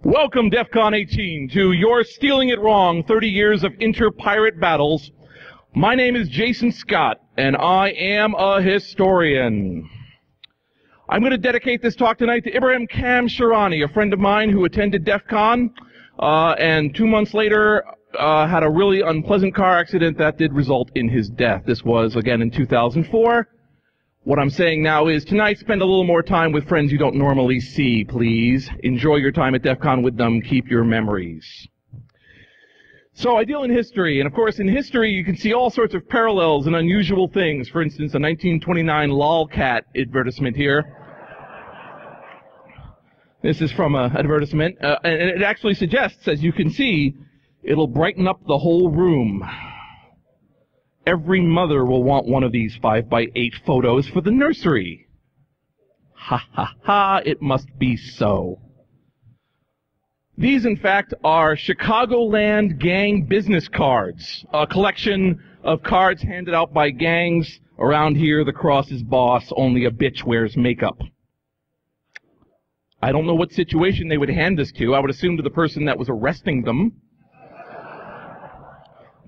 Welcome, Defcon 18, to You're Stealing It Wrong, 30 Years of Inter-Pirate Battles. My name is Jason Scott, and I am a historian. I'm going to dedicate this talk tonight to Ibrahim Kam Shirani, a friend of mine who attended Defcon, and 2 months later had a really unpleasant car accident that did result in his death. This was, again, in 2004. What I'm saying now is, tonight, spend a little more time with friends you don't normally see, please. Enjoy your time at DEF CON with them. Keep your memories. So I deal in history, and of course in history you can see all sorts of parallels and unusual things. For instance, a 1929 lolcat advertisement here. This is from an advertisement, and it actually suggests, as you can see, it'll brighten up the whole room. Every mother will want one of these 5x8 photos for the nursery. Ha ha ha, it must be so. These, in fact, are Chicagoland gang business cards, a collection of cards handed out by gangs. Around here, the cross is boss, only a bitch wears makeup. I don't know what situation they would hand this to. I would assume to the person that was arresting them.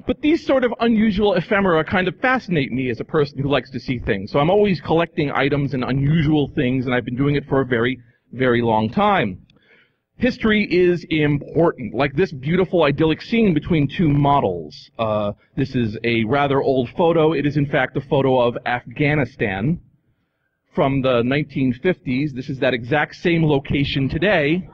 But these sort of unusual ephemera kind of fascinate me as a person who likes to see things. So I'm always collecting items and unusual things, and I've been doing it for a very, very long time. History is important, like this beautiful idyllic scene between two models. This is a rather old photo. It is, in fact, a photo of Afghanistan from the 1950s. This is that exact same location today.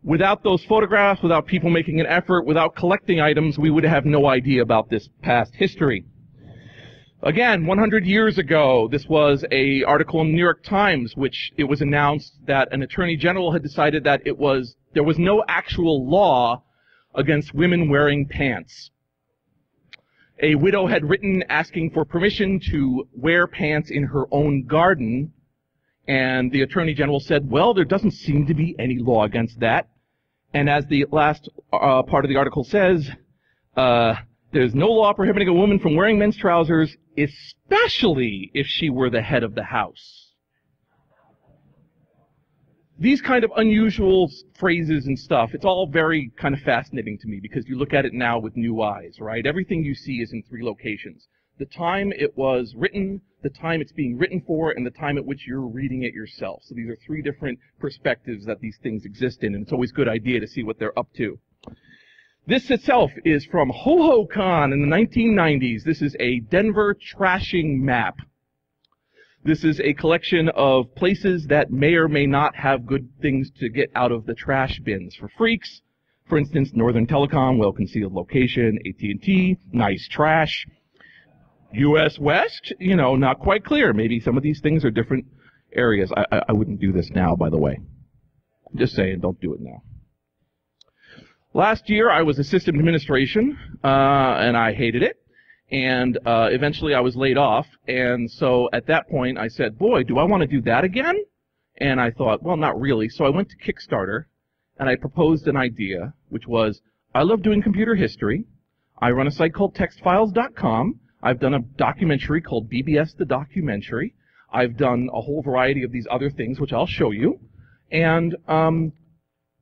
Without those photographs, without people making an effort, without collecting items, we would have no idea about this past history. Again, 100 years ago, this was an article in the New York Times, which it was announced that an attorney general had decided that there was no actual law against women wearing pants. A widow had written asking for permission to wear pants in her own garden, and the attorney general said, well, there doesn't seem to be any law against that. And as the last part of the article says, there's no law prohibiting a woman from wearing men's trousers, especially if she were the head of the house. These kind of unusual phrases and stuff, it's all very kind of fascinating to me because you look at it now with new eyes, right? Everything you see is in three locations. The time it was written, the time it's being written for, and the time at which you're reading it yourself. So these are three different perspectives that these things exist in, and it's always a good idea to see what they're up to. This itself is from HoHoCon in the 1990s. This is a Denver trashing map. This is a collection of places that may or may not have good things to get out of the trash bins for freaks. For instance, Northern Telecom, well-concealed location, AT&T, nice trash. U.S. West, you know, not quite clear. Maybe some of these things are different areas. I wouldn't do this now, by the way. Just saying, don't do it now. Last year, I was assistant administration, and I hated it. And eventually, I was laid off. And so at that point, I said, boy, do I want to do that again? And I thought, well, not really. So I went to Kickstarter, and I proposed an idea, which was, I love doing computer history. I run a site called textfiles.com. I've done a documentary called BBS the Documentary. I've done a whole variety of these other things, which I'll show you. And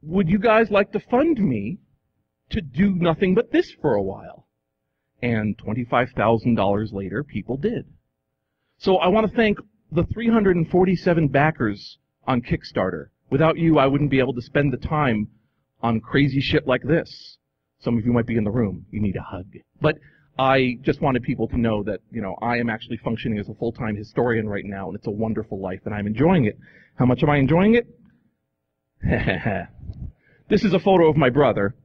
would you guys like to fund me to do nothing but this for a while? And $25,000 later, people did. So I want to thank the 347 backers on Kickstarter. Without you, I wouldn't be able to spend the time on crazy shit like this. Some of you might be in the room. You need a hug. But I just wanted people to know that, you know, I am actually functioning as a full-time historian right now, and it's a wonderful life, and I'm enjoying it. How much am I enjoying it? This is a photo of my brother,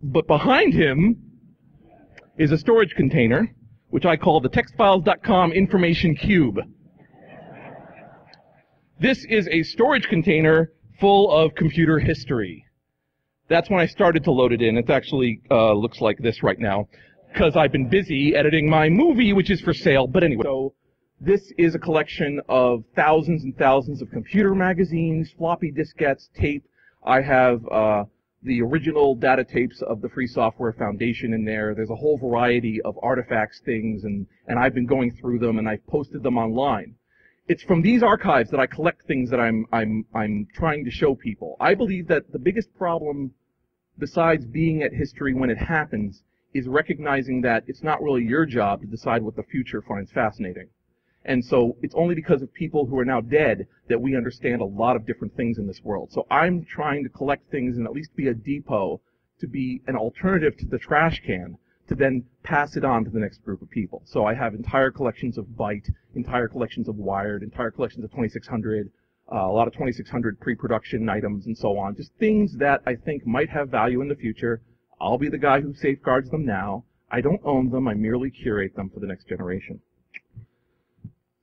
but behind him is a storage container, which I call the textfiles.com information cube. This is a storage container full of computer history. That's when I started to load it in. It actually looks like this right now, because I've been busy editing my movie, which is for sale. But anyway, so this is a collection of thousands and thousands of computer magazines, floppy diskettes, tape. I have the original data tapes of the Free Software Foundation in there. There's a whole variety of artifacts, things, and I've been going through them, and I've posted them online. it's from these archives that I collect things that I'm trying to show people. I believe that the biggest problem, besides being at history when it happens, is recognizing that it's not really your job to decide what the future finds fascinating. And so it's only because of people who are now dead that we understand a lot of different things in this world. So I'm trying to collect things and at least be a depot, to be an alternative to the trash can, to then pass it on to the next group of people. So I have entire collections of Byte, entire collections of Wired, entire collections of 2600, a lot of 2600 pre-production items and so on. Just things that I think might have value in the future. I'll be the guy who safeguards them now. I don't own them. I merely curate them for the next generation.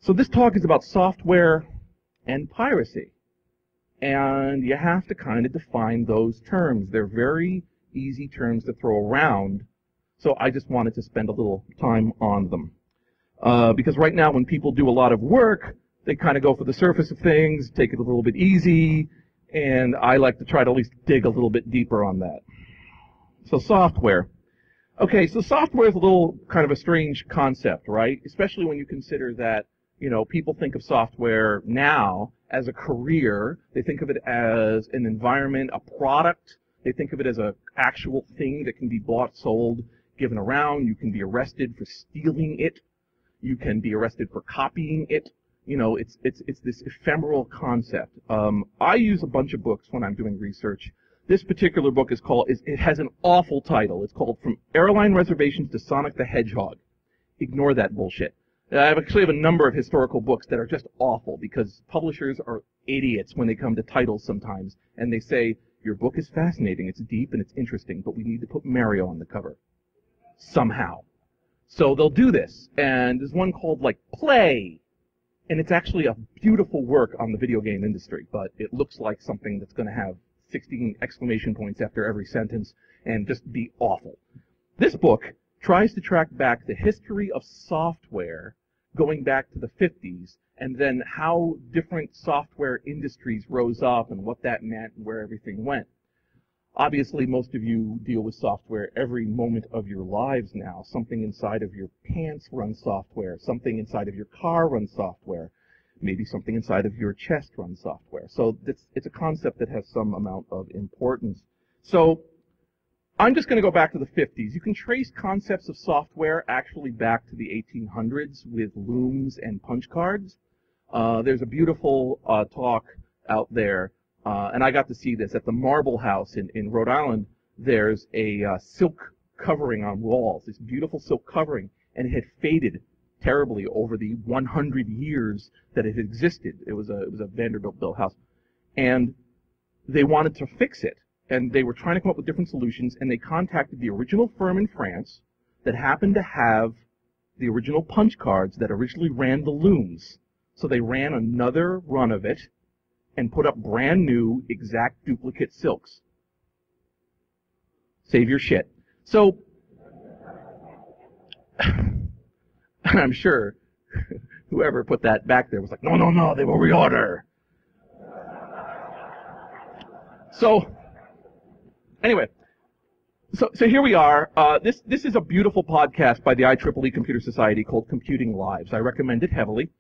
So this talk is about software and piracy. And you have to kind of define those terms. They're very easy terms to throw around. So I just wanted to spend a little time on them. Because right now when people do a lot of work, they kind of go for the surface of things, take it a little bit easy, and I like to try to at least dig a little bit deeper on that. So software. Okay, so software is a little kind of a strange concept, right? Especially when you consider that, you know, people think of software now as a career. They think of it as an environment, a product. They think of it as an actual thing that can be bought, sold, given around. You can be arrested for stealing it. You can be arrested for copying it. You know, it's this ephemeral concept. I use a bunch of books when I'm doing research. This particular book is called, it has an awful title. It's called From Airline Reservations to Sonic the Hedgehog. Ignore that bullshit. I actually have a number of historical books that are just awful because publishers are idiots when they come to titles sometimes, and they say, your book is fascinating, it's deep, and it's interesting, but we need to put Mario on the cover. Somehow. So they'll do this, and there's one called, like, Play, and it's actually a beautiful work on the video game industry, but it looks like something that's going to have 16 exclamation points after every sentence and just be awful. This book tries to track back the history of software going back to the 50s, and then how different software industries rose up and what that meant and where everything went. Obviously, most of you deal with software every moment of your lives now. Something inside of your pants runs software. Something inside of your car runs software. Maybe something inside of your chest runs software. So it's a concept that has some amount of importance. So I'm just going to go back to the 50s. You can trace concepts of software actually back to the 1800s with looms and punch cards. There's a beautiful talk out there, and I got to see this at the Marble House in Rhode Island. There's a silk covering on walls, this beautiful silk covering, and it had faded terribly over the 100 years that it had existed. It was a Vanderbilt built house, and they wanted to fix it. And they were trying to come up with different solutions, and they contacted the original firm in France that happened to have the original punch cards that originally ran the looms. So they ran another run of it and put up brand new, exact duplicate silks. Save your shit. So, I'm sure whoever put that back there was like, no, no, no, they will reorder. So, anyway, so here we are. This is a beautiful podcast by the IEEE Computer Society called Computing Lives. I recommend it heavily.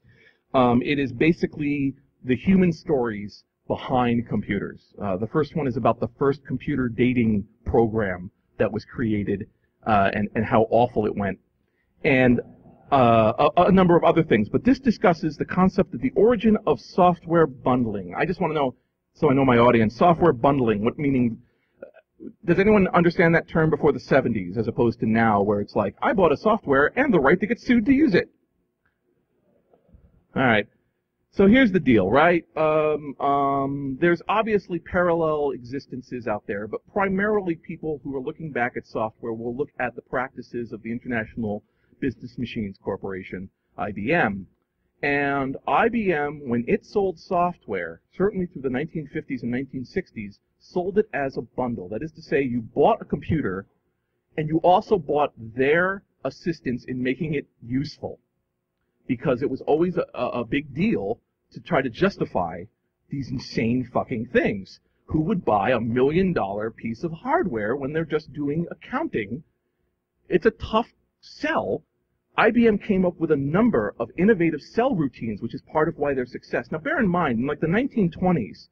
It is basically the human stories behind computers. The first one is about the first computer dating program that was created and how awful it went, and a number of other things. But this discusses the concept of the origin of software bundling. I just want to know, so I know my audience, software bundling, what meaning... Does anyone understand that term before the 70s as opposed to now where it's like, I bought a software and the right to get sued to use it? All right. So here's the deal, right? There's obviously parallel existences out there, but primarily people who are looking back at software will look at the practices of the International Business Machines Corporation, IBM. And IBM, when it sold software, certainly through the 1950s and 1960s, sold it as a bundle. That is to say, you bought a computer, and you also bought their assistance in making it useful, because it was always a big deal to try to justify these insane fucking things. Who would buy $1 million piece of hardware when they're just doing accounting? It's a tough sell IBM came up with a number of innovative cell routines, which is part of why their success. Now, bear in mind, in like the 1920s,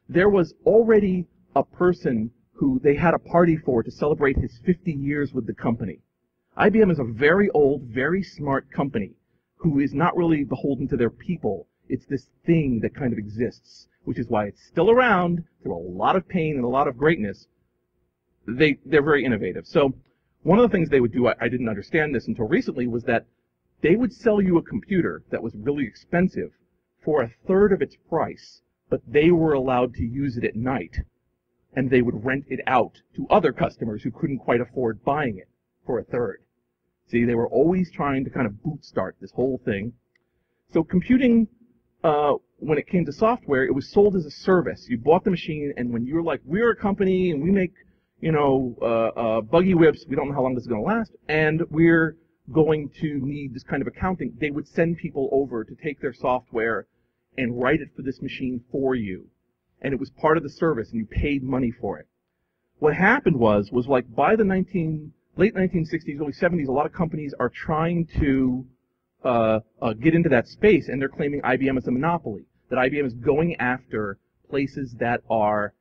there was already a person who they had a party for to celebrate his 50 years with the company. IBM is a very old, very smart company who is not really beholden to their people. It's this thing that kind of exists, which is why it's still around through a lot of pain and a lot of greatness. They're very innovative. So one of the things they would do, I didn't understand this until recently, was that they would sell you a computer that was really expensive for 1/3 of its price, but they were allowed to use it at night, and they would rent it out to other customers who couldn't quite afford buying it for 1/3. See, they were always trying to kind of bootstart this whole thing. So computing, when it came to software, it was sold as a service. You bought the machine, and when you were like, we're a company, and we make buggy whips, we don't know how long this is going to last, and we're going to need this kind of accounting, they would send people over to take their software and write it for this machine for you. And it was part of the service, and you paid money for it. What happened was like by the late 1960s, early 70s, a lot of companies are trying to get into that space, and they're claiming IBM as a monopoly, that IBM is going after places that are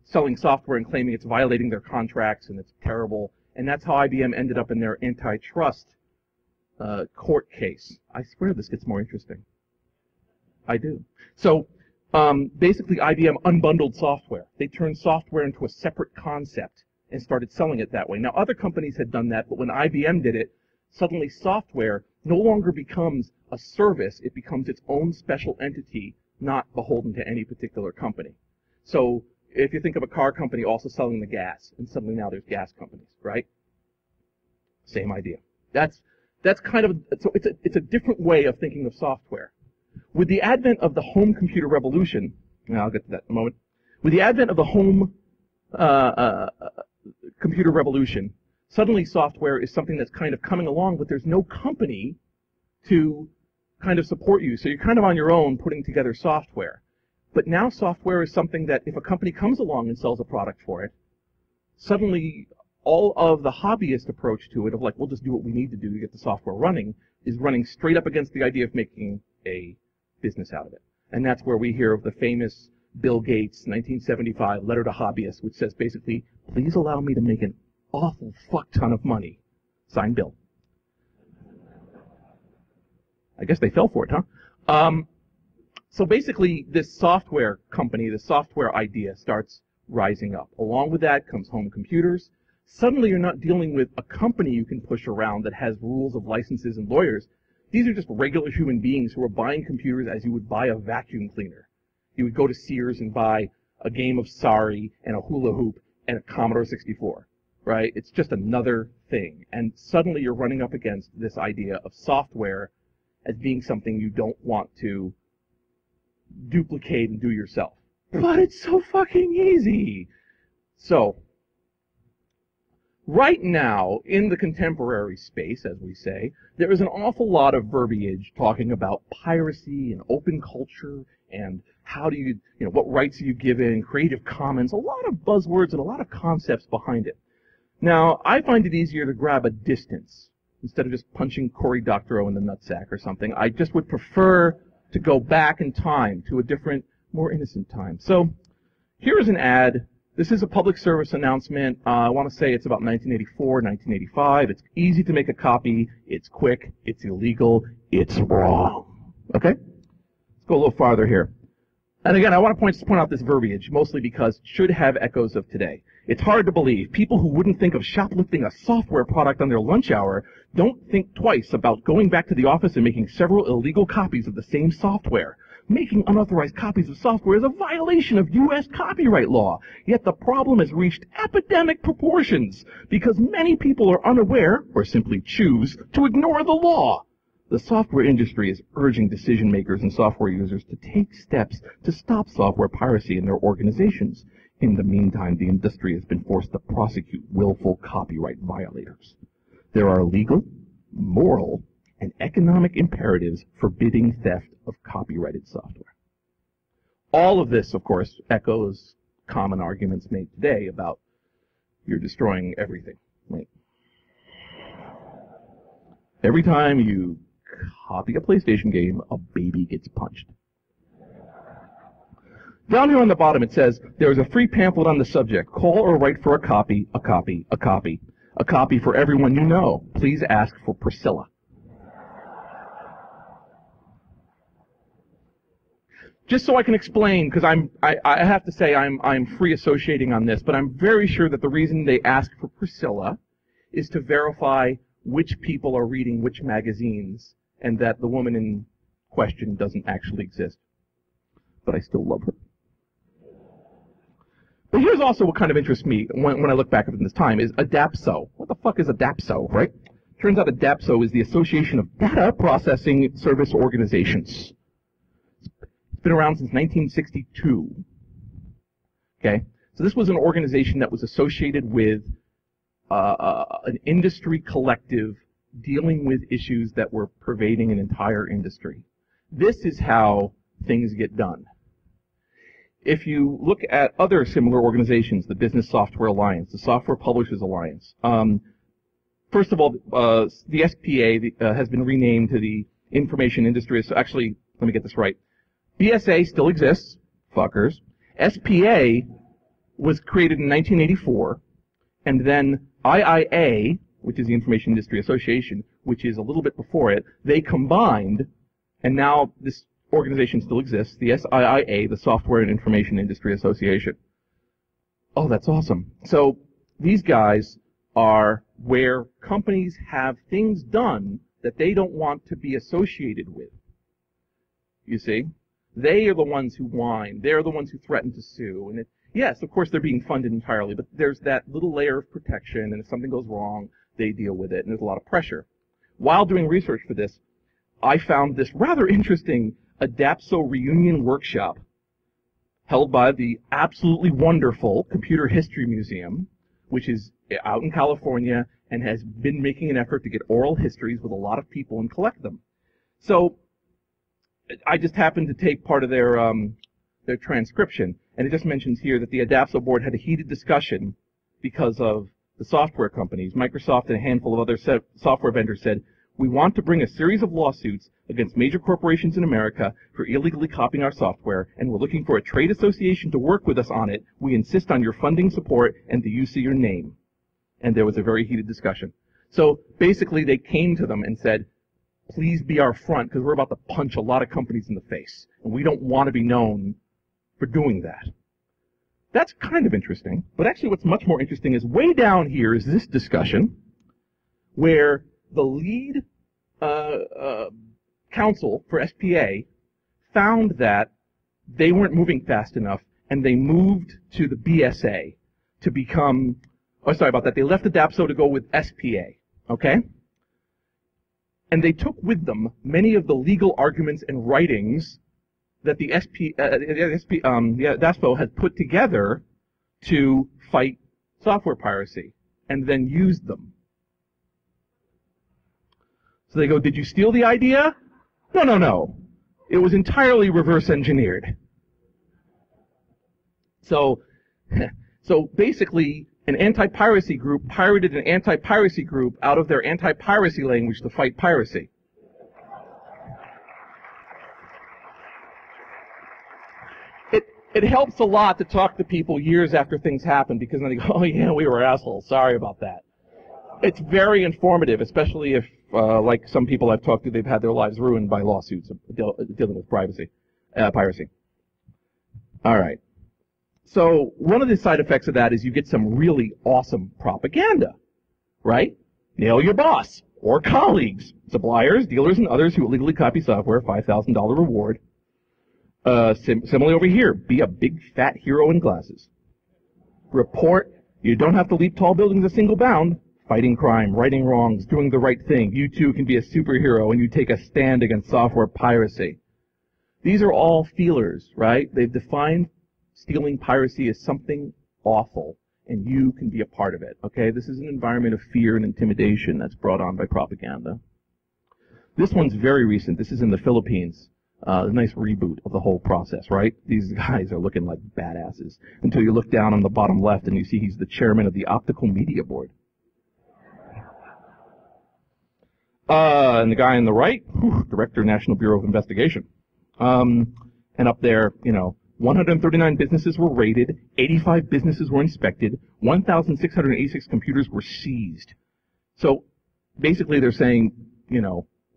selling software and claiming it's violating their contracts and it's terrible. And that's how IBM ended up in their antitrust court case. I swear this gets more interesting. I do. So basically IBM unbundled software. They turned software into a separate concept and started selling it that way. Now other companies had done that, but when IBM did it, suddenly software no longer becomes a service. It becomes its own special entity, not beholden to any particular company. So if you think of a car company also selling the gas, and suddenly now there's gas companies, right? Same idea. That's kind of, so it's a different way of thinking of software. With the advent of the home computer revolution, and I'll get to that in a moment, with the advent of the home computer revolution, suddenly software is something that's kind of coming along, but there's no company to kind of support you. So you're kind of on your own putting together software. But now software is something that if a company comes along and sells a product for it, suddenly all of the hobbyist approach to it of like, we'll just do what we need to do to get the software running, is running straight up against the idea of making a business out of it. And that's where we hear of the famous Bill Gates 1975 letter to hobbyists, which says basically, please allow me to make an awful fuck ton of money. Signed, Bill. I guess they fell for it, huh? So basically, this software company, the software idea starts rising up. Along with that comes home computers. Suddenly you're not dealing with a company you can push around that has rules of licenses and lawyers. These are just regular human beings who are buying computers as you would buy a vacuum cleaner. You would go to Sears and buy a game of Sorry and a hula hoop and a Commodore 64, right? It's just another thing. And suddenly you're running up against this idea of software as being something you don't want to duplicate and do yourself. But it's so fucking easy. So, right now, in the contemporary space, as we say, there is an awful lot of verbiage talking about piracy and open culture and how do you what rights are you given, Creative Commons, a lot of buzzwords and a lot of concepts behind it. Now, I find it easier to grab a distance instead of just punching Cory Doctorow in the nutsack or something. I just would prefer to go back in time to a different, more innocent time. So here is an ad. This is a public service announcement. I want to say it's about 1984, 1985. It's easy to make a copy. It's quick. It's illegal. It's wrong. Okay? Let's go a little farther here. And again, I want to point out this verbiage, mostly because it should have echoes of today. It's hard to believe. People who wouldn't think of shoplifting a software product on their lunch hour don't think twice about going back to the office and making several illegal copies of the same software. Making unauthorized copies of software is a violation of U.S. copyright law. Yet the problem has reached epidemic proportions because many people are unaware, or simply choose, to ignore the law. The software industry is urging decision makers and software users to take steps to stop software piracy in their organizations. In the meantime, the industry has been forced to prosecute willful copyright violators. There are legal, moral, and economic imperatives forbidding theft of copyrighted software. All of this, of course, echoes common arguments made today about you're destroying everything, right? Every time you copy a PlayStation game, a baby gets punched. Down here on the bottom it says, there is a free pamphlet on the subject. Call or write for a copy, a copy, a copy. A copy for everyone you know. Please ask for Priscilla. Just so I can explain, because I have to say I'm free associating on this, but I'm very sure that the reason they ask for Priscilla is to verify which people are reading which magazines, and that the woman in question doesn't actually exist. But I still love her. But here's also what kind of interests me when I look back at this time is ADAPSO. What the fuck is ADAPSO, right? Turns out ADAPSO is the Association of Data Processing Service Organizations. It's been around since 1962. Okay? So this was an organization that was associated with an industry collective dealing with issues that were pervading an entire industry. This is how things get done. If you look at other similar organizations, the Business Software Alliance, the Software Publishers Alliance, first of all, the SPA has been renamed to the Information Industry. So actually, let me get this right. BSA still exists, fuckers. SPA was created in 1984, and then IIA, which is the Information Industry Association, which is a little bit before it, they combined, and now this organization still exists, the SIIA, the Software and Information Industry Association. Oh, that's awesome. So these guys are where companies have things done that they don't want to be associated with. You see? They are the ones who whine. They're the ones who threaten to sue. And yes, of course, they're being funded entirely, but there's that little layer of protection, and if something goes wrong, they deal with it, and there's a lot of pressure. While doing research for this, I found this rather interesting ADAPSO reunion workshop held by the absolutely wonderful Computer History Museum, which is out in California and has been making an effort to get oral histories with a lot of people and collect them. So I just happened to take part of their transcription, and it just mentions here that the ADAPSO board had a heated discussion because of the software companies. Microsoft and a handful of other software vendors said, "We want to bring a series of lawsuits against major corporations in America for illegally copying our software, and we're looking for a trade association to work with us on it. We insist on your funding support and the use of your name." And there was a very heated discussion. So basically they came to them and said, please be our front, because we're about to punch a lot of companies in the face, and we don't want to be known for doing that. That's kind of interesting, but actually what's much more interesting is way down here is this discussion where the lead counsel for SPA found that they weren't moving fast enough, and they moved to the BSA to become, oh, sorry about that, they left ADAPSO to go with SPA, okay? And they took with them many of the legal arguments and writings that the ADAPSO had put together to fight software piracy, and then used them. So they go, did you steal the idea? No, no, no. It was entirely reverse engineered. So basically, an anti-piracy group pirated an anti-piracy group out of their anti-piracy language to fight piracy. It helps a lot to talk to people years after things happen, because then they go, oh yeah, we were assholes, sorry about that. It's very informative, especially if, like some people I've talked to, they've had their lives ruined by lawsuits dealing with piracy. All right. So one of the side effects of that is you get some really awesome propaganda, right? Nail your boss or colleagues, suppliers, dealers, and others who illegally copy software, $5,000 reward. Similarly over here, be a big fat hero in glasses. Report. You don't have to leap tall buildings a single bound. Fighting crime, righting wrongs, doing the right thing. You too can be a superhero and you take a stand against software piracy. These are all feelers, right? They've defined stealing piracy as something awful, and you can be a part of it, okay? This is an environment of fear and intimidation that's brought on by propaganda. This one's very recent. This is in the Philippines. A nice reboot of the whole process, right? These guys are looking like badasses until you look down on the bottom left and you see he's the chairman of the Optical Media Board. And the guy on the right, Director, National Bureau of Investigation. And up there, 139 businesses were raided, 85 businesses were inspected, 1,686 computers were seized. So basically they're saying,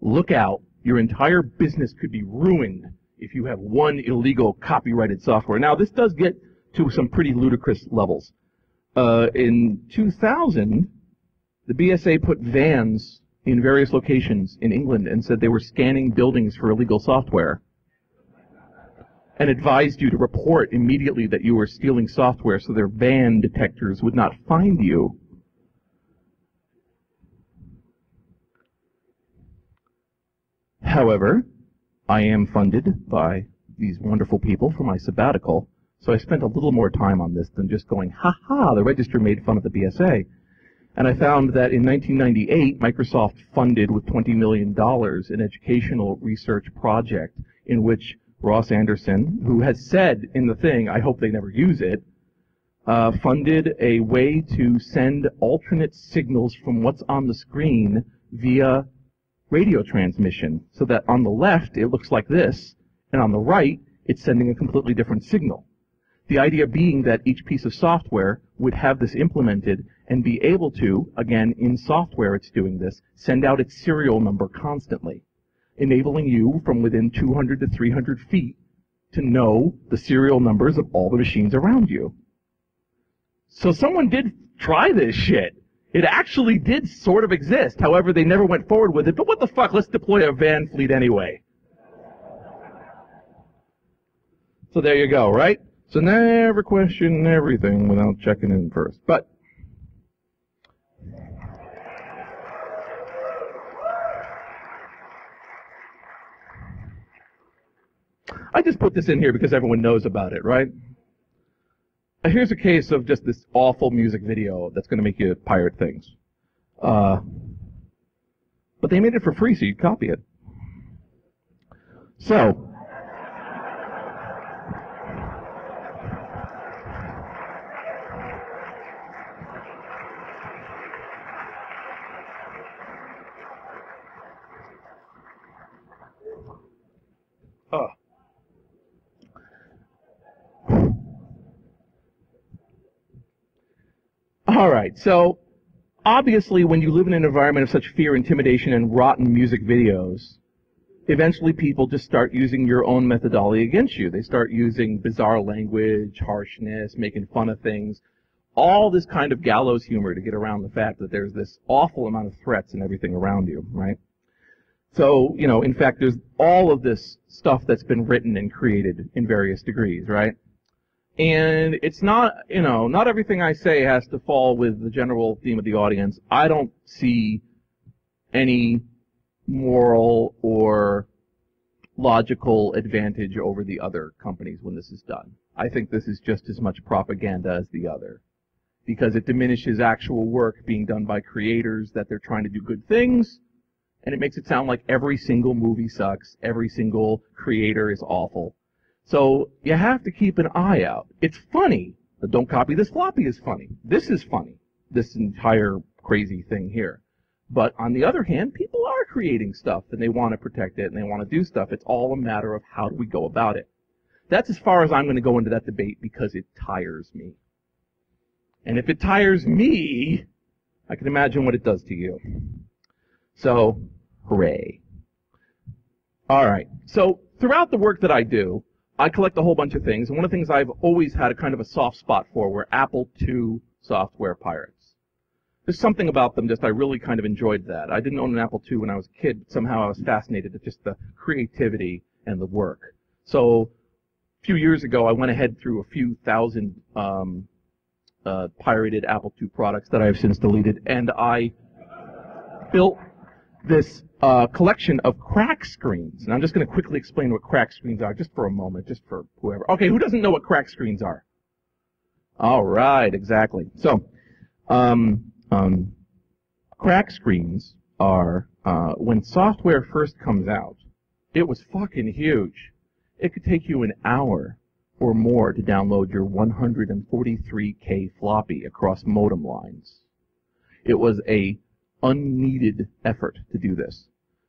look out, your entire business could be ruined if you have one illegal copyrighted software. Now, this does get to some pretty ludicrous levels. In 2000, the BSA put vans in various locations in England and said they were scanning buildings for illegal software and advised you to report immediately that you were stealing software so their van detectors would not find you. However, I am funded by these wonderful people for my sabbatical, so I spent a little more time on this than just going, ha-ha, the Register made fun of the BSA. And I found that in 1998, Microsoft funded with $20 million an educational research project in which Ross Anderson, who has said in the thing, I hope they never use it, funded a way to send alternate signals from what's on the screen via radio transmission, so that on the left it looks like this, and on the right it's sending a completely different signal. The idea being that each piece of software would have this implemented and be able to, again, in software it's doing this, send out its serial number constantly, enabling you from within 200 to 300 feet to know the serial numbers of all the machines around you. So someone did try this shit. It actually did sort of exist. However, they never went forward with it. But what the fuck? Let's deploy a van fleet anyway. So there you go, right? So never question everything without checking in first. But I just put this in here because everyone knows about it, right? Here's a case of just this awful music video that's going to make you pirate things. But they made it for free, so you'd copy it. So, all right, so obviously when you live in an environment of such fear, intimidation, and rotten music videos, eventually people just start using your own methodology against you. They start using bizarre language, harshness, making fun of things, all this kind of gallows humor to get around the fact that there's this awful amount of threats and everything around you, right? So, in fact, there's all of this stuff that's been written and created in various degrees, right? And it's not, not everything I say has to fall with the general theme of the audience. I don't see any moral or logical advantage over the other companies when this is done. I think this is just as much propaganda as the other, because it diminishes actual work being done by creators that they're trying to do good things, and it makes it sound like every single movie sucks, every single creator is awful. So you have to keep an eye out. It's funny. The don't copy this floppy is funny. This is funny, this entire crazy thing here. But on the other hand, people are creating stuff and they want to protect it and they want to do stuff. It's all a matter of how do we go about it. That's as far as I'm going to go into that debate because it tires me. And if it tires me, I can imagine what it does to you. So, hooray. All right. So throughout the work that I do, I collect a whole bunch of things, and one of the things I've always had a kind of a soft spot for were Apple II software pirates. There's something about them, I really kind of enjoyed that. I didn't own an Apple II when I was a kid, but somehow I was fascinated at just the creativity and the work. So a few years ago, I went ahead through a few thousand pirated Apple II products that I have since deleted, and I built this collection of crack screens. And I'm just going to quickly explain what crack screens are, just for a moment, just for whoever. Okay, who doesn't know what crack screens are? All right, exactly. So, crack screens are, when software first comes out, it was fucking huge. It could take you an hour or more to download your 143K floppy across modem lines. It was a unneeded effort to do this.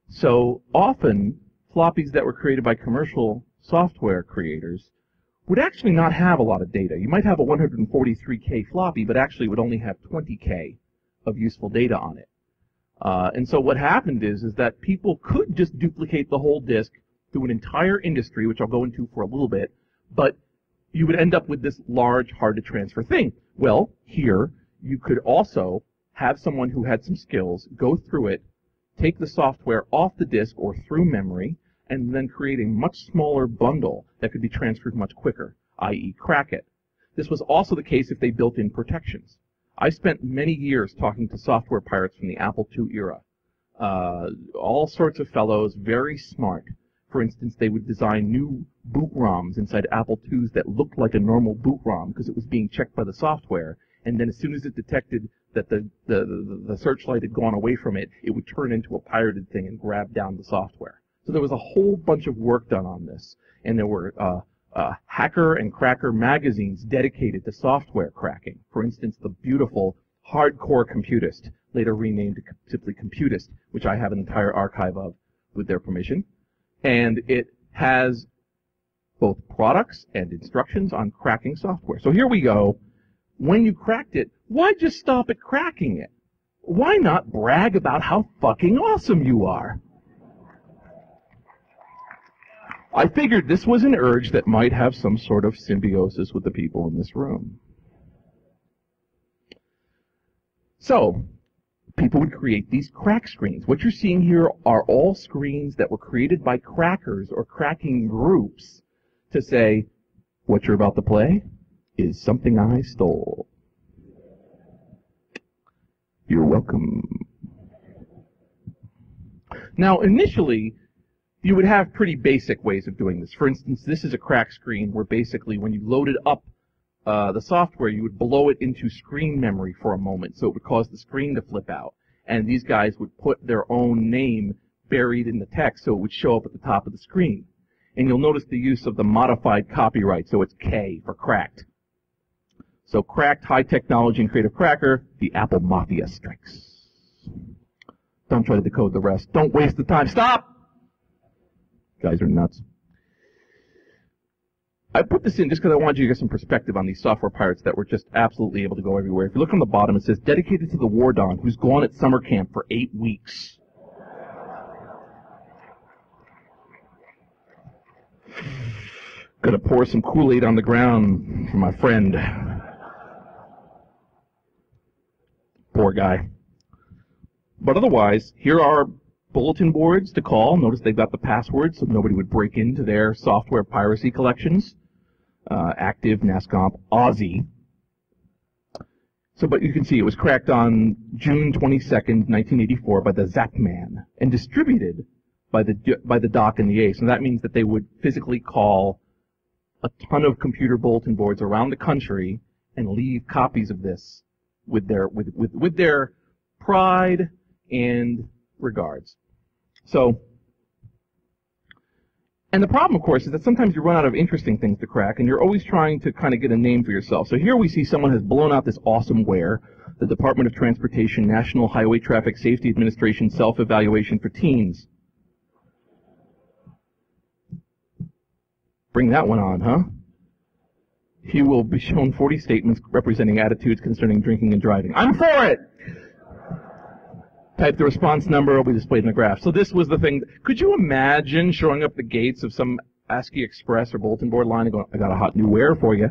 So often, floppies that were created by commercial software creators would actually not have a lot of data. You might have a 143K floppy, but actually it would only have 20K of useful data on it. And so what happened is that people could just duplicate the whole disk through an entire industry, which I'll go into for a little bit, but you would end up with this large, hard-to-transfer thing. Well, here, you could also have someone who had some skills go through it, take the software off the disk or through memory, and then create a much smaller bundle that could be transferred much quicker, i.e. crack it. This was also the case if they built in protections. I spent many years talking to software pirates from the Apple II era. All sorts of fellows, very smart. For instance, they would design new boot ROMs inside Apple IIs that looked like a normal boot ROM because it was being checked by the software. And then as soon as it detected that the searchlight had gone away from it, it would turn into a pirated thing and grab down the software. So there was a whole bunch of work done on this. And there were hacker and cracker magazines dedicated to software cracking. For instance, the beautiful Hardcore Computist, later renamed to simply Computist, which I have an entire archive of with their permission. And it has both products and instructions on cracking software. So here we go. When you cracked it, why just stop at cracking it? Why not brag about how fucking awesome you are? I figured this was an urge that might have some sort of symbiosis with the people in this room. So, people would create these crack screens. What you're seeing here are all screens that were created by crackers or cracking groups to say, what you're about to play is something I stole. You're welcome. Now, initially, you would have pretty basic ways of doing this. For instance, this is a crack screen where basically when you loaded up the software, you would blow it into screen memory for a moment, so it would cause the screen to flip out. And these guys would put their own name buried in the text, so it would show up at the top of the screen. And you'll notice the use of the modified copyright, so it's K for cracked. So cracked, high technology, and creative cracker, the Apple Mafia strikes. Don't try to decode the rest. Don't waste the time. Stop! Guys are nuts. I put this in just because I wanted you to get some perspective on these software pirates that were just absolutely able to go everywhere. If you look on the bottom, it says, dedicated to the War Don, who's gone at summer camp for 8 weeks. Gonna pour some Kool-Aid on the ground for my friend. Poor guy. But otherwise, here are bulletin boards to call. Notice they've got the passwords so nobody would break into their software piracy collections. Active, NASCOMP, Aussie. So, but you can see it was cracked on June 22nd, 1984 by the Zapman and distributed by the DOC and the ACE. And that means that they would physically call a ton of computer bulletin boards around the country and leave copies of this with their pride and regards. So, and the problem, of course, is that sometimes you run out of interesting things to crack, and you're always trying to kind of get a name for yourself. So here we see someone has blown out this awesomeware, the Department of Transportation National Highway Traffic Safety Administration Self-Evaluation for Teens. Bring that one on, huh? He will be shown 40 statements representing attitudes concerning drinking and driving. I'm for it! Type the response number, will be displayed in the graph. So this was the thing. Could you imagine showing up the gates of some ASCII Express or bulletin board line and going, I got a hot new ware for you?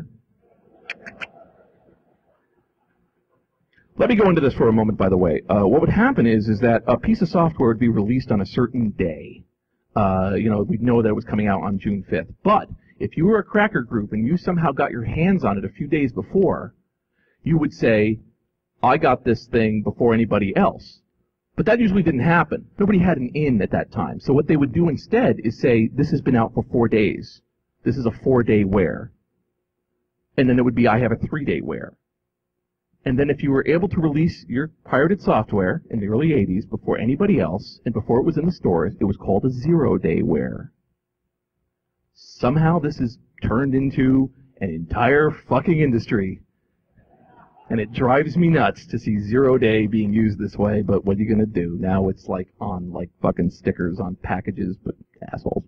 Let me go into this for a moment, by the way. What would happen is that a piece of software would be released on a certain day. We'd know that it was coming out on June 5th. But if you were a cracker group and you somehow got your hands on it a few days before, you would say, I got this thing before anybody else. But that usually didn't happen. Nobody had an in at that time. So what they would do instead is say, this has been out for 4 days. This is a 4-day wear. And then it would be, I have a 3-day wear. And then if you were able to release your pirated software in the early 80s before anybody else, and before it was in the stores, it was called a 0-day wear. Somehow this has turned into an entire fucking industry. And it drives me nuts to see 0-day being used this way, but what are you going to do? Now it's like on like fucking stickers on packages, but assholes.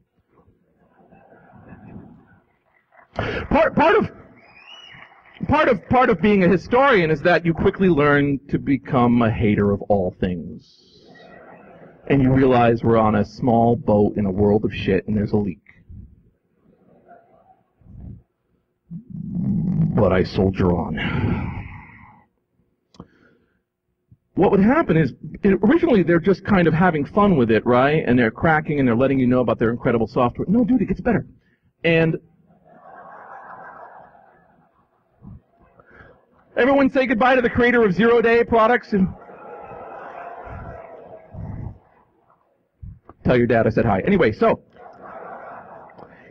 Part of being a historian is that you quickly learn to become a hater of all things. And you realize we're on a small boat in a world of shit and there's a leak. But I soldier on. What would happen is, originally they're just kind of having fun with it, right? And they're cracking and they're letting you know about their incredible software. No, dude, it gets better. And everyone say goodbye to the creator of 0-day products and tell your dad I said hi. Anyway, so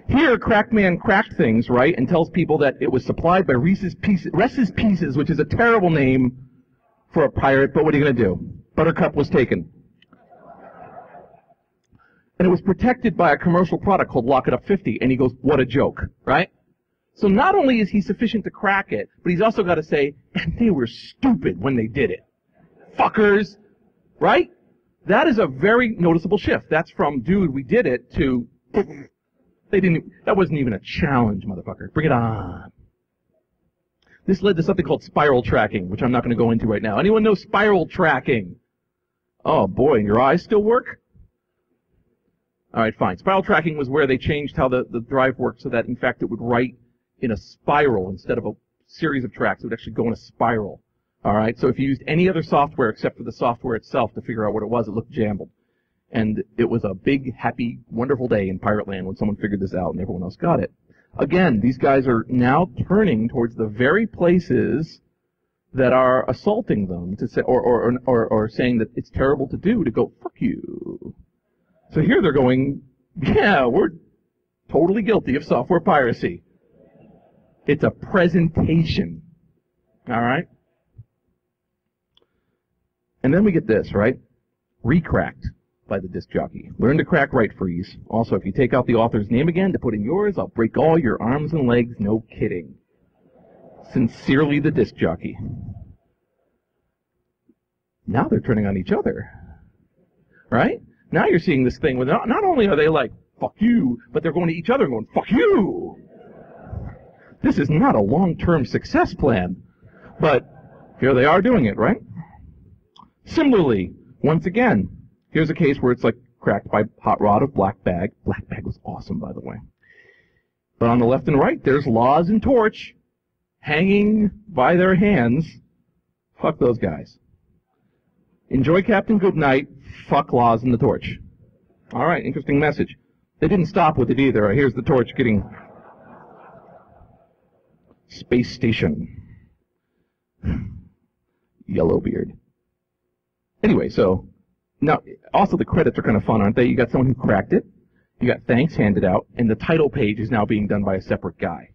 here Crackman cracked things, right, and tells people that it was supplied by Reese's Pieces, which is a terrible name for a pirate, but what are you going to do? Buttercup was taken. And it was protected by a commercial product called Lock It Up 50, and he goes, what a joke, right? So not only is he sufficient to crack it, but he's also got to say, and they were stupid when they did it. Fuckers, right? That is a very noticeable shift. That's from, dude, we did it, to, that wasn't even a challenge, motherfucker. Bring it on. This led to something called spiral tracking, which I'm not going to go into right now. Anyone know spiral tracking? Oh boy, and your eyes still work? Alright, fine. Spiral tracking was where they changed how the drive worked so that, in fact, it would write in a spiral instead of a series of tracks. It would actually go in a spiral. Alright, so if you used any other software except for the software itself to figure out what it was, it looked jumbled. And it was a big, happy, wonderful day in Pirate Land when someone figured this out and everyone else got it. Again, these guys are now turning towards the very places that are assaulting them to say, or saying that it's terrible to do, to go, fuck you. So here they're going, yeah, we're totally guilty of software piracy. It's a presentation. All right? And then we get this, right? Recracked by the disc jockey. Learn to crack right freeze. Also, if you take out the author's name again to put in yours, I'll break all your arms and legs. No kidding. Sincerely, the disc jockey. Now they're turning on each other. Right? Now you're seeing this thing with not only are they like, fuck you, but they're going to each other and going, fuck you! This is not a long-term success plan. But here they are doing it, right? Similarly, once again, here's a case where it's like cracked by Hot Rod of Black Bag. Black Bag was awesome, by the way. But on the left and right, there's Laws and Torch hanging by their hands. Fuck those guys. Enjoy Captain Goodnight. Fuck Laws and the Torch. All right, interesting message. They didn't stop with it either. Here's the Torch getting Space Station. Yellowbeard. Anyway, so now also the credits are kind of fun, aren't they? You got someone who cracked it. You got thanks handed out, and the title page is now being done by a separate guy.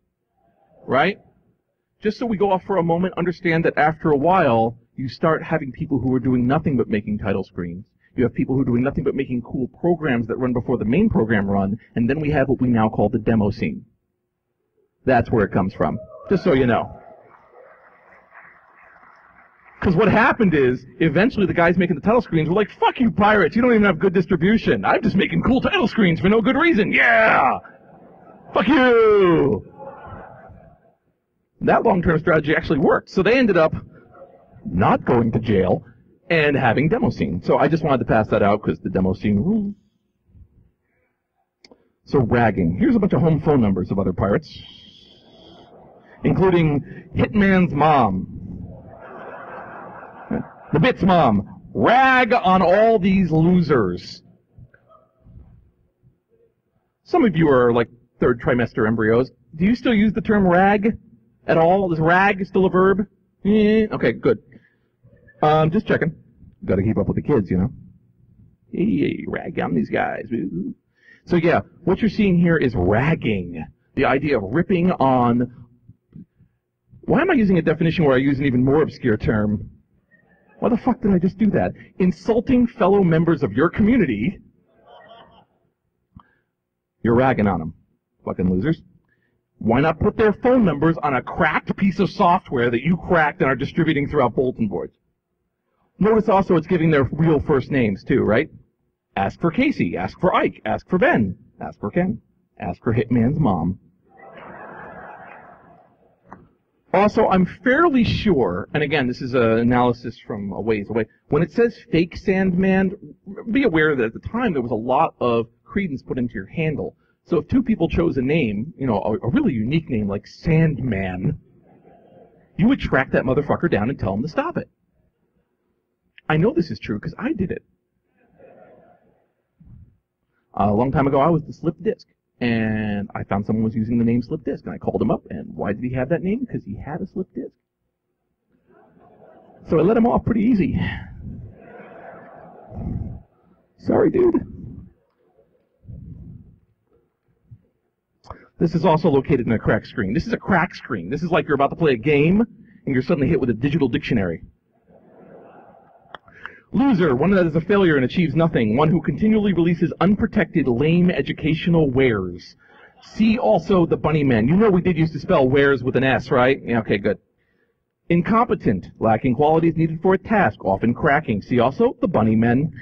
Right? Just so we go off for a moment, understand that after a while, you start having people who are doing nothing but making title screens. You have people who are doing nothing but making cool programs that run before the main program run, and then we have what we now call the demo scene. That's where it comes from, just so you know. Because what happened is, eventually the guys making the title screens were like, fuck you pirates, you don't even have good distribution. I'm just making cool title screens for no good reason. Yeah! Fuck you! That long-term strategy actually worked. So they ended up not going to jail and having demo scene. So I just wanted to pass that out because the demo scene rules. So ragging. Here's a bunch of home phone numbers of other pirates, including Hitman's mom. The Bit's mom. Rag on all these losers. Some of you are like third trimester embryos. Do you still use the term rag at all? Is rag still a verb? Okay, good. Just checking. Got to keep up with the kids, you know. Hey, rag on these guys. So yeah, what you're seeing here is ragging. The idea of ripping on. Why am I using a definition where I use an even more obscure term? Why the fuck did I just do that? Insulting fellow members of your community. You're ragging on them. Fucking losers. Why not put their phone numbers on a cracked piece of software that you cracked and are distributing throughout bulletin boards? Notice also it's giving their real first names too, right? Ask for Casey, ask for Ike, ask for Ben, ask for Ken, ask for Hitman's mom. Also, I'm fairly sure, and again, this is an analysis from a ways away, when it says fake Sandman, be aware that at the time there was a lot of credence put into your handle. So if two people chose a name, you know, a really unique name like Sandman, you would track that motherfucker down and tell him to stop it. I know this is true because I did it. A long time ago, I was the Slip Disc, and I found someone was using the name Slip Disc, and I called him up, and why did he have that name? Because he had a Slip Disc. So I let him off pretty easy. Sorry, dude. This is also located in a crack screen. This is a crack screen. This is like you're about to play a game, and you're suddenly hit with a digital dictionary. Loser, one that is a failure and achieves nothing. One who continually releases unprotected, lame educational wares. See also the bunny men. You know we did used to spell wares with an S, right? Yeah, okay, good. Incompetent, lacking qualities needed for a task, often cracking. See also the bunny men.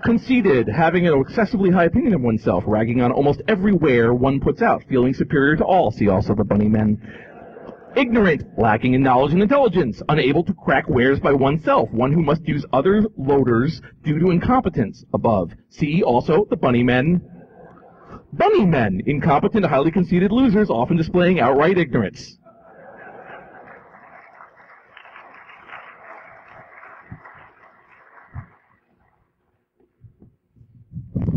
Conceited, having an excessively high opinion of oneself, ragging on almost every ware one puts out, feeling superior to all. See also the bunny men. Ignorant, lacking in knowledge and intelligence, unable to crack wares by oneself, one who must use other loaders due to incompetence. Above. See also the bunny men. Bunny men, incompetent, highly conceited losers, often displaying outright ignorance.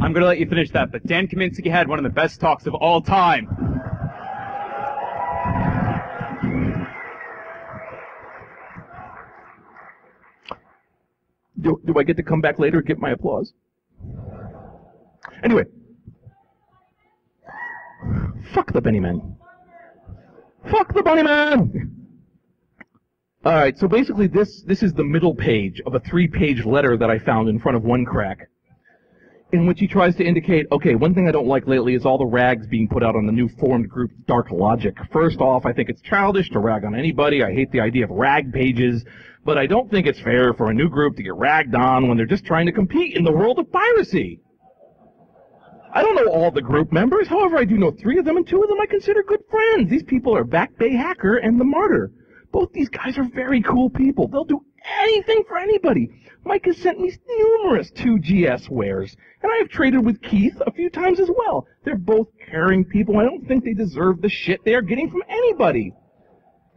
I'm going to let you finish that, but Dan Kaminsky had one of the best talks of all time. Do I get to come back later and get my applause? Anyway. Fuck the bunny man. Fuck the bunny man! Alright, so basically this is the middle page of a 3-page letter that I found in front of one crack, in which he tries to indicate, okay, one thing I don't like lately is all the rags being put out on the new formed group Dark Logic. First off, I think it's childish to rag on anybody. I hate the idea of rag pages. But I don't think it's fair for a new group to get ragged on when they're just trying to compete in the world of piracy. I don't know all the group members. However, I do know 3 of them, and 2 of them I consider good friends. These people are Back Bay Hacker and the Martyr. Both these guys are very cool people. They'll do anything for anybody. Mike has sent me numerous 2GS wares, and I have traded with Keith a few times as well. They're both caring people. I don't think they deserve the shit they are getting from anybody.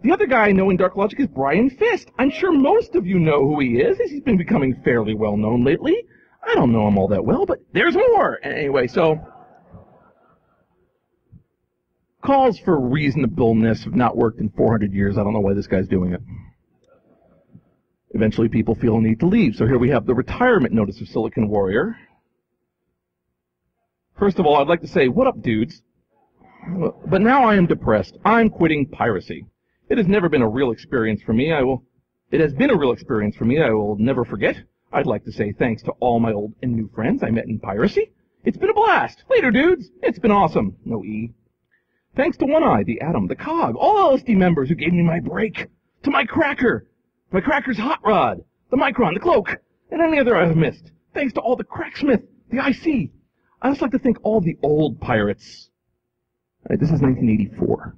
The other guy I know in Dark Logic is Brian Fist. I'm sure most of you know who he is, as he's been becoming fairly well known lately. I don't know him all that well, but there's more. Anyway, so calls for reasonableness have not worked in 400 years. I don't know why this guy's doing it. Eventually people feel a need to leave. So here we have the retirement notice of Silicon Warrior. First of all, I'd like to say, what up, dudes? But now I am depressed. I'm quitting piracy. It has never been a real experience for me. It has been a real experience for me I will never forget. I'd like to say thanks to all my old and new friends I met in piracy. It's been a blast. Later, dudes. It's been awesome. No E. Thanks to One Eye, the Atom, the Cog, all LSD members who gave me my break. To my Cracker. My Cracker's Hot Rod. The Micron, the Cloak, and any other I've missed. Thanks to all the Cracksmith, the IC. I'd just like to thank all the old pirates. All right, this is 1984.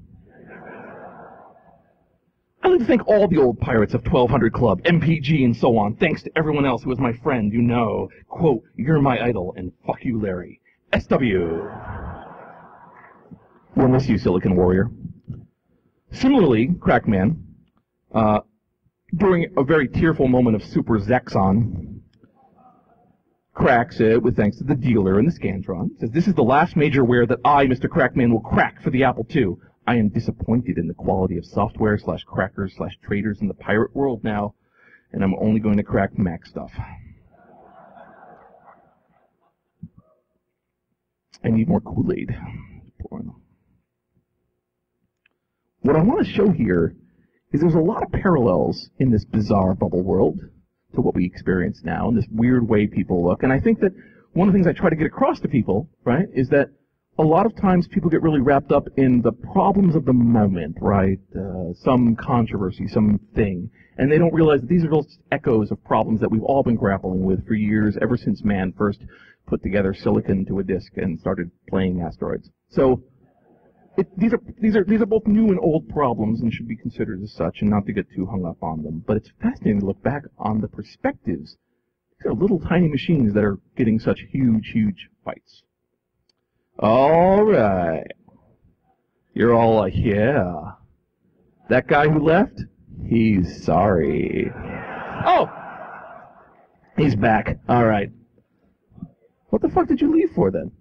I'd like to thank all the old pirates of 1200 Club, MPG, and so on. Thanks to everyone else who was my friend, you know. Quote, you're my idol, and fuck you, Larry. SW. We'll miss you, Silicon Warrior. Similarly, Crackman, during a very tearful moment of Super Zexon, cracks it with thanks to the dealer and the Scantron. Says, this is the last major ware that I, Mr. Crackman, will crack for the Apple II. I am disappointed in the quality of software / crackers / traders in the pirate world now, and I'm only going to crack Mac stuff. I need more Kool-Aid. What I want to show here is there's a lot of parallels in this bizarre bubble world to what we experience now, and this weird way people look. And I think that one of the things I try to get across to people, right, is that a lot of times people get really wrapped up in the problems of the moment, right? Some controversy, something. And they don't realize that these are just echoes of problems that we've all been grappling with for years, ever since man first put together silicon to a disk and started playing asteroids. So these are both new and old problems and should be considered as such, and not to get too hung up on them. But it's fascinating to look back on the perspectives. These are little tiny machines that are getting such huge, huge fights. All right. You're all like, yeah. That guy who left? He's sorry. Oh! He's back. All right. What the fuck did you leave for then?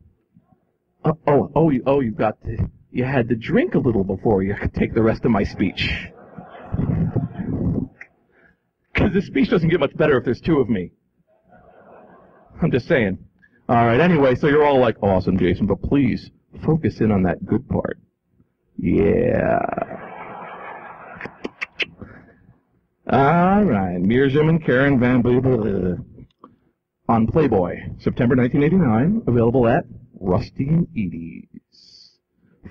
You had to drink a little before you could take the rest of my speech. Because this speech doesn't get much better if there's two of me. I'm just saying. All right, anyway, so you're all like, awesome, Jason, but please focus in on that good part. Yeah. All right, Mirjam and Karen Van Blah on Playboy, September 1989, available at Rusty and Edie's.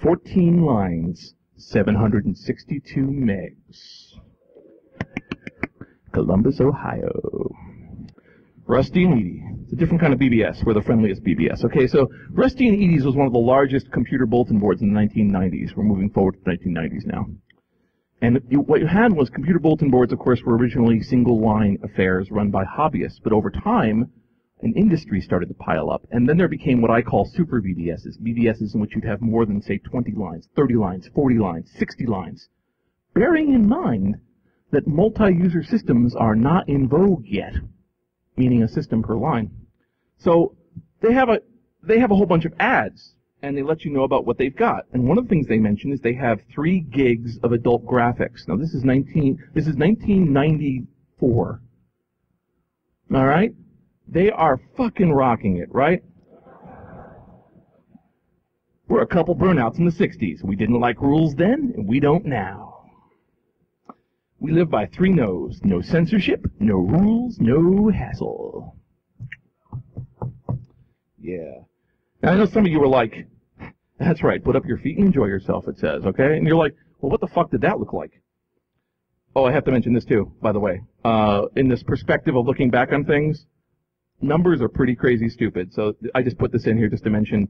14 lines, 762 megs. Columbus, Ohio. Rusty and Edie. It's a different kind of BBS. We're the friendliest BBS. Okay, so Rusty and Edie's was one of the largest computer bulletin boards in the 1990s. We're moving forward to the 1990s now. And what you had was computer bulletin boards, of course, were originally single-line affairs run by hobbyists. But over time, an industry started to pile up. And then there became what I call super BBSs. BBSs in which you'd have more than, say, 20 lines, 30 lines, 40 lines, 60 lines. Bearing in mind that multi-user systems are not in vogue yet, meaning a system per line. So they have a whole bunch of ads, and they let you know about what they've got. And one of the things they mention is they have 3 gigs of adult graphics. Now this is 1994. All right? They are fucking rocking it, right? We're a couple burnouts in the 60s. We didn't like rules then, and we don't now. We live by 3 no's. No censorship, no rules, no hassle. Yeah. Now, I know some of you were like, that's right, put up your feet and enjoy yourself, it says, okay? And you're like, well, what the fuck did that look like? Oh, I have to mention this too, by the way. In this perspective of looking back on things, numbers are pretty crazy stupid. So I just put this in here just to mention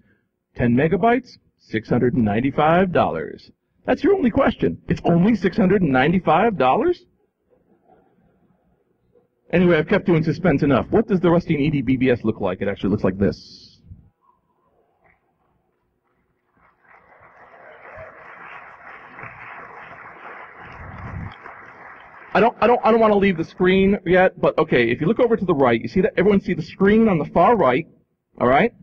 10 megabytes, $695. That's your only question. It's only $695? Anyway, I've kept you in suspense enough. What does the Rusty and Edie BBS look like? It actually looks like this. I don't want to leave the screen yet, but okay, if you look over to the right, you see that everyone see the screen on the far right, all right?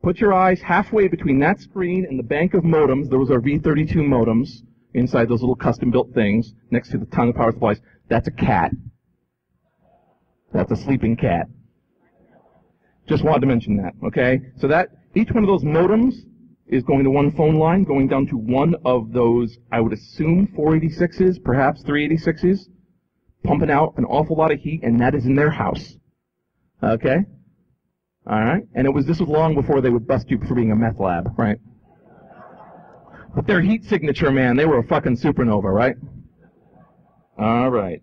Put your eyes halfway between that screen and the bank of modems. Those are V32 modems inside those little custom-built things next to the ton of power supplies. That's a cat. That's a sleeping cat. Just wanted to mention that, okay? So that each one of those modems is going to one phone line, going down to one of those, I would assume, 486s, perhaps 386s, pumping out an awful lot of heat, and that is in their house. Okay? All right? And this was long before they would bust you for being a meth lab, right? But their heat signature, man, they were a fucking supernova, right? All right.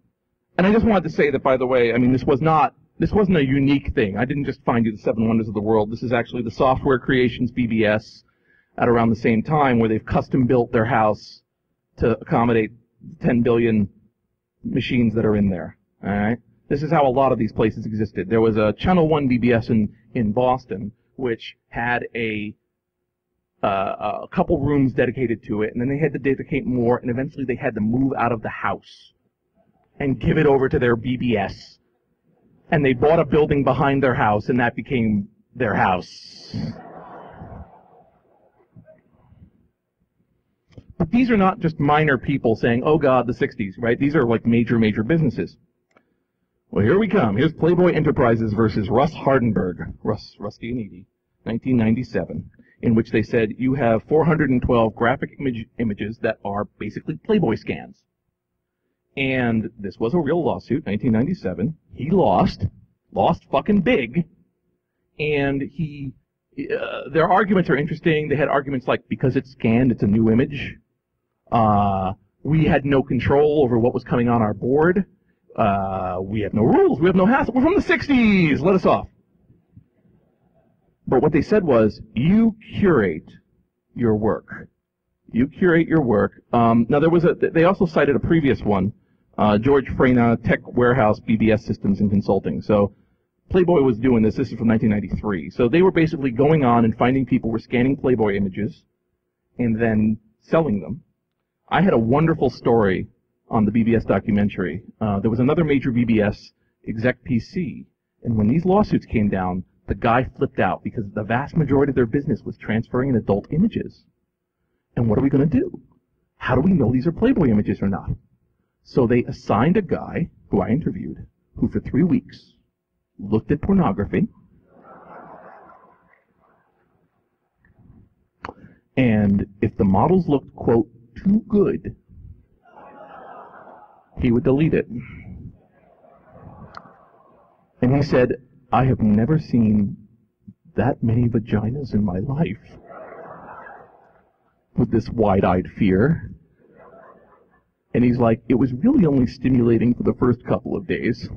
And I just wanted to say that, by the way, I mean, this wasn't a unique thing. I didn't just find you the 7 wonders of the world. This is actually the Software Creations BBS at around the same time, where they've custom built their house to accommodate 10 billion machines that are in there. All right? This is how a lot of these places existed. There was a Channel 1 BBS in Boston, which had a couple rooms dedicated to it, and then they had to dedicate more, and eventually they had to move out of the house and give it over to their BBS. And they bought a building behind their house, and that became their house. But these are not just minor people saying, oh God, the 60s, right? These are like major, major businesses. Well, here we come. Here's Playboy Enterprises versus Russ Hardenberg, Rusty and Edie, 1997, in which they said you have 412 graphic images that are basically Playboy scans. And this was a real lawsuit, 1997. He lost fucking big, and he their arguments are interesting. They had arguments like, because it's scanned, it's a new image. We had no control over what was coming on our board. We have no rules. We have no hassle. We're from the 60s. Let us off. But what they said was, you curate your work. You curate your work. Now, they also cited a previous one, George Freyna, Tech Warehouse, BBS Systems and Consulting. So Playboy was doing this. This is from 1993. So they were basically going on and finding people were scanning Playboy images and then selling them. I had a wonderful story on the BBS documentary. There was another major BBS exec PC, and when these lawsuits came down, the guy flipped out because the vast majority of their business was transferring in adult images. And what are we going to do? How do we know these are Playboy images or not? So they assigned a guy, who I interviewed, who for 3 weeks looked at pornography, and if the models looked, quote, too good, he would delete it. And he said, I have never seen that many vaginas in my life, with this wide-eyed fear. And he's like, it was really only stimulating for the first couple of days.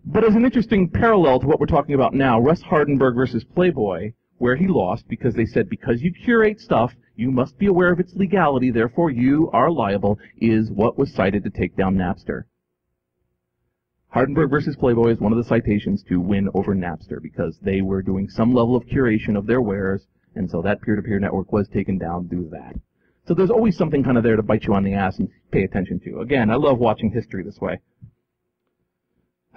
But as an interesting parallel to what we're talking about now, Russ Hardenberg versus Playboy, where he lost because they said, because you curate stuff, you must be aware of its legality, therefore you are liable, is what was cited to take down Napster. Hardenberg versus Playboy is one of the citations to win over Napster because they were doing some level of curation of their wares, and so that peer-to-peer network was taken down due to that. So there's always something kind of there to bite you on the ass and pay attention to. Again, I love watching history this way.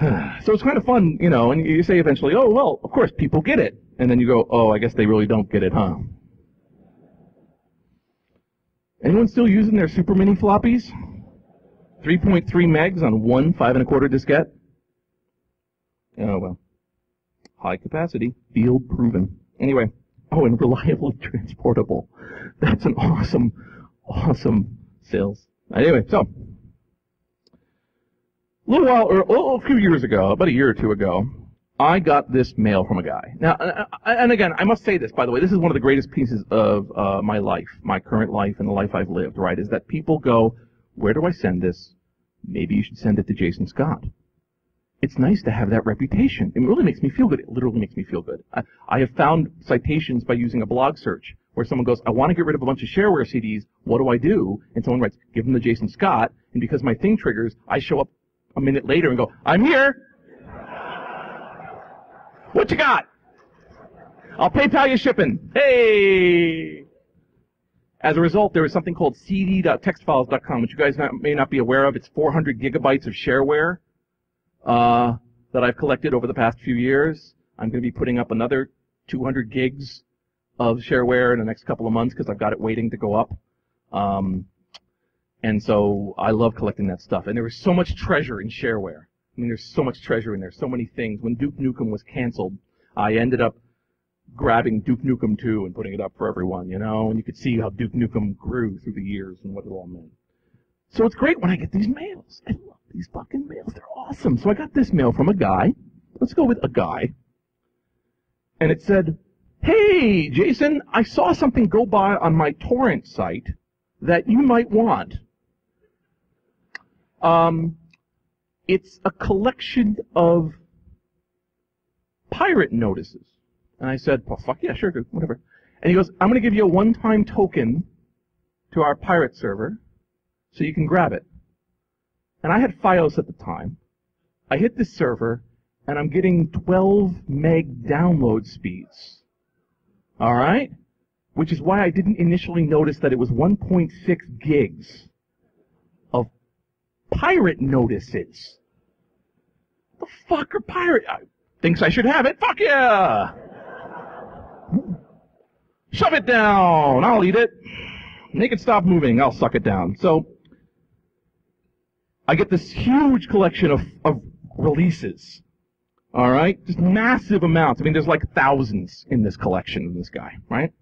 So it's kind of fun, you know, and you say eventually, oh, well, of course, people get it. And then you go, oh, I guess they really don't get it, huh? Anyone still using their super mini floppies? 3.3 megs on one 5 1/4 diskette? Oh, well. High capacity, field proven. Anyway, oh, and reliably transportable. That's an awesome, awesome sales. Anyway, so. A few years ago, about a year or two ago, I got this mail from a guy. Now, and again, I must say this, by the way, this is one of the greatest pieces of my life, my current life and the life I've lived, right, is that people go, where do I send this? Maybe you should send it to Jason Scott. It's nice to have that reputation. It really makes me feel good. It literally makes me feel good. I have found citations by using a blog search where someone goes, I want to get rid of a bunch of shareware CDs. What do I do? And someone writes, give them to Jason Scott. And because my thing triggers, I show up a minute later and go, I'm here. What you got? I'll PayPal you shipping. Hey! As a result, there is something called cd.textfiles.com, which you guys may not be aware of. It's 400 gigabytes of shareware that I've collected over the past few years. I'm going to be putting up another 200 gigs of shareware in the next couple of months because I've got it waiting to go up. And so I love collecting that stuff. And there is so much treasure in shareware. I mean, there's so much treasure in there, so many things. When Duke Nukem was canceled, I ended up grabbing Duke Nukem 2 and putting it up for everyone, you know, and you could see how Duke Nukem grew through the years and what it all meant. So it's great when I get these mails. I love these fucking mails. They're awesome. So I got this mail from a guy. Let's go with a guy. And it said, hey, Jason, I saw something go by on my torrent site that you might want. It's a collection of pirate notices. And I said, well, fuck yeah, sure, whatever. And he goes, I'm going to give you a one-time token to our pirate server so you can grab it. And I had Fios at the time. I hit this server, and I'm getting 12 meg download speeds. All right? Which is why I didn't initially notice that it was 1.6 gigs of pirate notices. What the fuck are pirate? Thinks I should have it? Fuck yeah! Shove it down! I'll eat it. Make it stop moving. I'll suck it down. So, I get this huge collection of releases. All right? Just massive amounts. I mean, there's like thousands in this collection of this guy, right?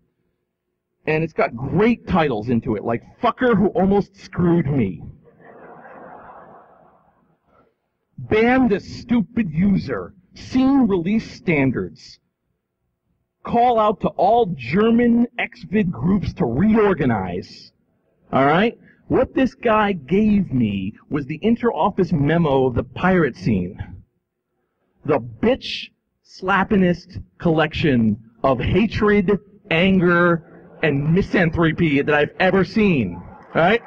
And it's got great titles into it, like Fucker Who Almost Screwed Me. ban this stupid user, scene release standards, call out to all German XVID groups to reorganize. All right? What this guy gave me was the inter-office memo of the pirate scene. The bitch slappinest collection of hatred, anger, and misanthropy that I've ever seen. All right?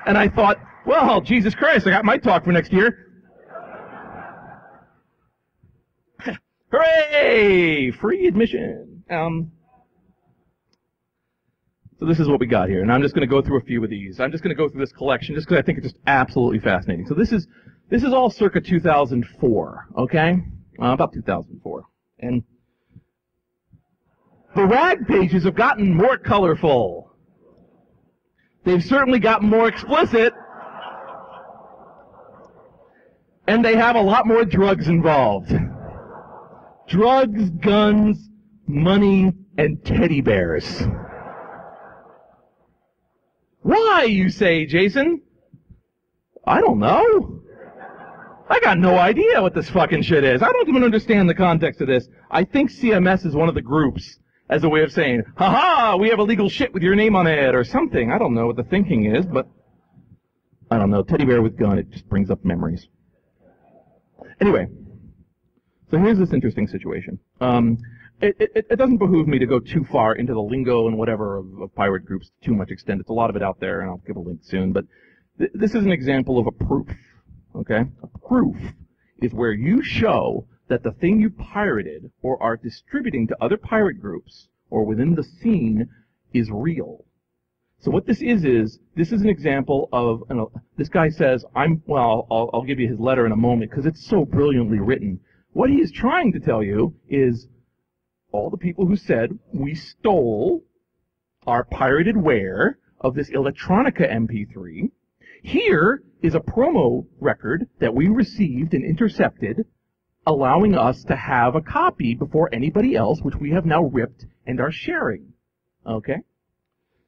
And I thought, well, Jesus Christ, I got my talk for next year. Hooray! Free admission. So this is what we got here, and I'm just going to go through a few of these. I'm just going to go through this collection just because I think it's just absolutely fascinating. So this is all circa 2004, okay? About 2004. And the rag pages have gotten more colorful. They've certainly gotten more explicit. And they have a lot more drugs involved. Drugs, guns, money, and teddy bears. Why, you say, Jason? I don't know. I got no idea what this fucking shit is. I don't even understand the context of this. I think CMS is one of the groups as a way of saying, ha-ha, we have illegal shit with your name on it, or something. I don't know what the thinking is, but I don't know. Teddy bear with gun, it just brings up memories. Anyway, so here's this interesting situation. It doesn't behoove me to go too far into the lingo and whatever of pirate groups to too much extent. It's a lot of it out there, and I'll give a link soon. But this is an example of a proof, okay? A proof is where you show that the thing you pirated or are distributing to other pirate groups or within the scene is real. So what this is this is an example of, this guy says, I'll give you his letter in a moment because it's so brilliantly written. What he is trying to tell you is all the people who said we stole our pirated ware of this Electronica MP3, here is a promo record that we received and intercepted, allowing us to have a copy before anybody else, which we have now ripped and are sharing. Okay?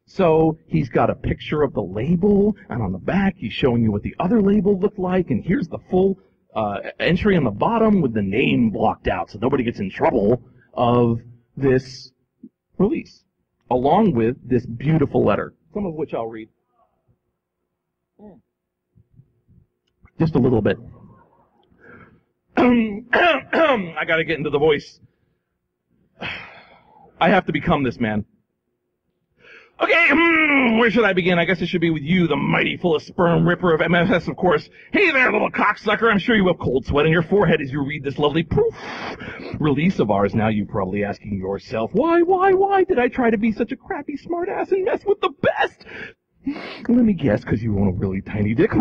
So he's got a picture of the label, and on the back he's showing you what the other label looked like, and here's the full entry on the bottom with the name blocked out so nobody gets in trouble of this release, along with this beautiful letter, some of which I'll read. Just a little bit. I gotta get into the voice. I have to become this man. Okay, where should I begin? I guess it should be with you, the mighty full of sperm ripper of MFS, of course. Hey there, little cocksucker. I'm sure you have cold sweat on your forehead as you read this lovely proof release of ours. Now you're probably asking yourself, why did I try to be such a crappy smartass and mess with the best? Let me guess, because you own a really tiny dick.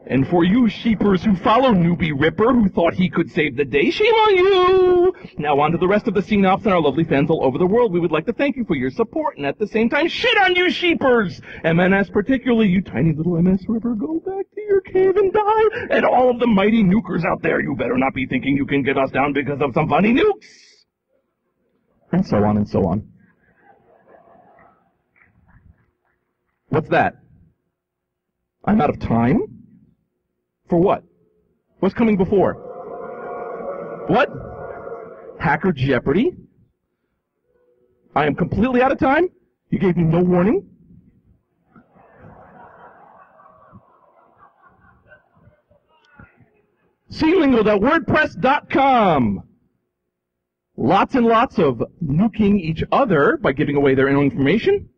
And for you sheepers who follow Newbie Ripper, who thought he could save the day, shame on you! Now on to the rest of the scene ops and our lovely fans all over the world. We would like to thank you for your support, and at the same time, shit on you sheepers! MNS particularly, you tiny little MS Ripper, go back to your cave and die! And all of the mighty nukers out there, you better not be thinking you can get us down because of some funny nukes! And so on and so on. What's that? I'm out of time? For what? What's coming before? What? Hacker Jeopardy? I am completely out of time? You gave me no warning? clingo.wordpress.com. Lots and lots of nuking each other by giving away their own information.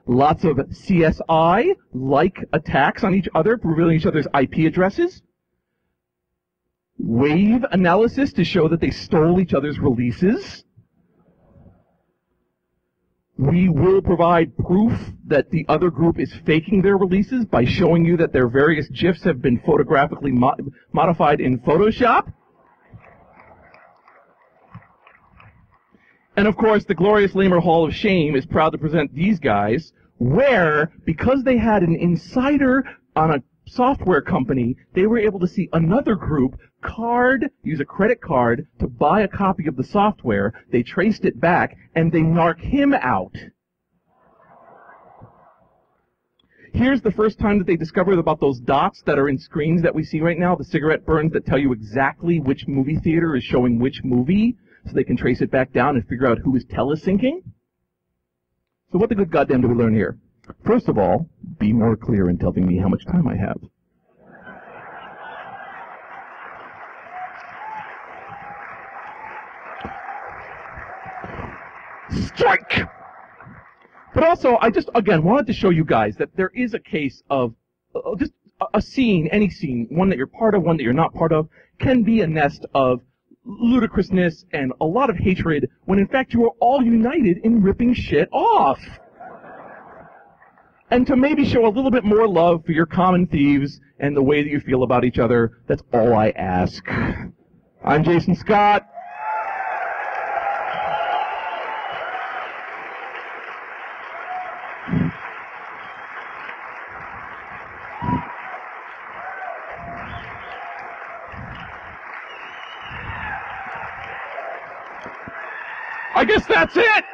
Lots of CSI-like attacks on each other, revealing each other's IP addresses. Wave analysis to show that they stole each other's releases. We will provide proof that the other group is faking their releases by showing you that their various GIFs have been photographically modified in Photoshop. And of course, the glorious Lamer Hall of Shame is proud to present these guys, where, because they had an insider on a software company, they were able to see another group use a credit card to buy a copy of the software. They traced it back, and they narc him out. Here's the first time that they discovered about those dots that are in screens that we see right now, the cigarette burns that tell you exactly which movie theater is showing which movie, so they can trace it back down and figure out who is telesyncing. So what the good goddamn do we learn here? First of all, be more clear in telling me how much time I have. Strike! But also, I just, again, wanted to show you guys that there is a case of just a scene, any scene, one that you're part of, one that you're not part of, can be a nest of ludicrousness and a lot of hatred when in fact you are all united in ripping shit off. And to maybe show a little bit more love for your common thieves and the way that you feel about each other, that's all I ask. I'm Jason Scott. I guess that's it!